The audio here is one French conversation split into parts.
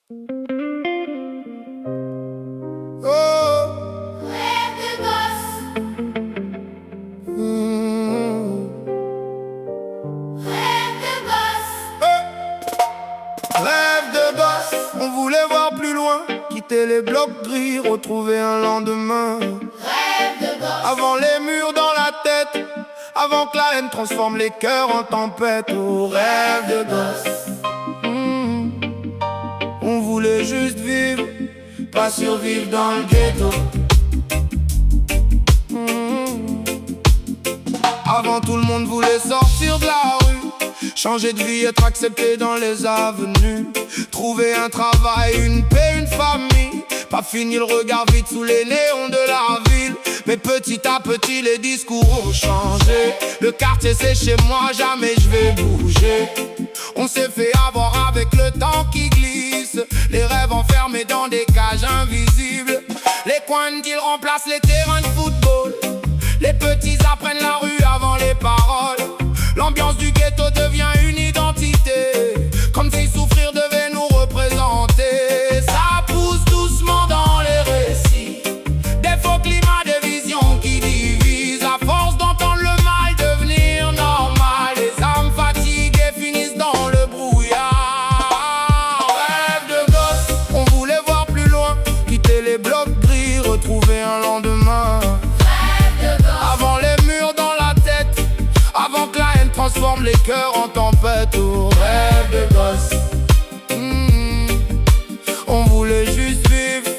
Oh, Rêve de gosse, rêve de gosse, rêve de gosse. On voulait voir plus loin, quitter les blocs gris, retrouver un lendemain. rêve de gosse, Avant les murs dans la tête, avant que la haine transforme les cœurs en tempête. Oh, rêve de gosse. On voulait juste vivre, pas survivre dans le ghetto. Avant tout le monde voulait sortir de la rue, changer de vie, être accepté dans les avenues, trouver un travail, une paix, une famille, pas finir le regard vide sous les néons de la ville. Mais petit à petit les discours ont changé. Le quartier c'est chez moi, jamais je vais bouger. On s'est fait avoir avec le temps qui glisse, les rêves enfermés dans des cages invisibles. Les coins de deal remplacent les terrains de football. Les petits apprennent la rue avant les paroles. L'ambiance du ghetto devient une identité, comme si souffrir devait nous représenter. Ça pousse doucement dans les récits, des faux climats, des visions qui divisent. À force d'entendre le mal devenir normal, les âmes fatiguées finissent dans le brouillard. Rêve de gosse, on voulait voir plus loin, quitter les blocs gris, retrouver un lendemain. Avant les murs dans la tête, avant que la haine transforme les cœurs en tempête. Oh, rêve de gosse. On voulait juste vivre,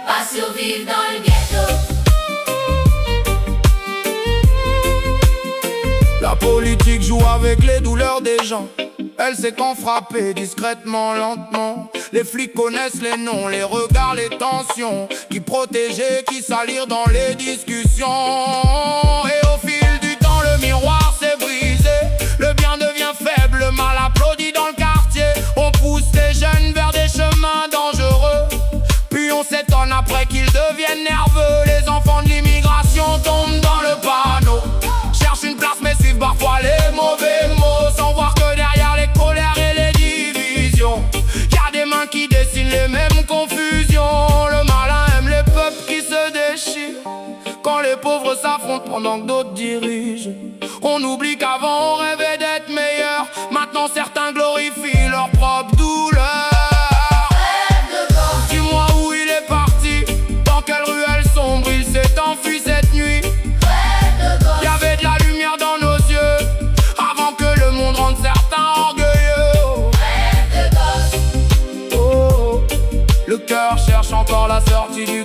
pas survivre dans le ghetto. La politique joue avec les douleurs des gens. Elle sait qu'en frapper discrètement, lentement. Les flics connaissent les noms, les regards, les tensions. Qui protéger, qui salir dans les discussions. Et au fil du temps, le miroir s'est brisé. Le bien devient faible, le mal applaudit dans le quartier. On pousse les jeunes vers des chemins dangereux, puis on s'étonne après qu'ils deviennent nerveux. Les enfants de l'immigration tombent dans le panneau, cherchent une place mais suivent parfois les mauvais mots, sans voir que derrière les colères et les divisions, y'a des mains qui dessinent les mêmes confusions. Le malin aime les peuples qui se déchirent, quand les pauvres s'affrontent pendant que d'autres dirigent. On oublie qu'avant on rêvait d'être meilleur, maintenant certains glorifient leur propre douleur. Dis-moi où il est parti, dans quelle ruelle sombre il s'est enfui cette nuit. Y'avait de la lumière dans nos yeux, avant que le monde rende certains orgueilleux. Oh, le cœur cherche encore la sortie du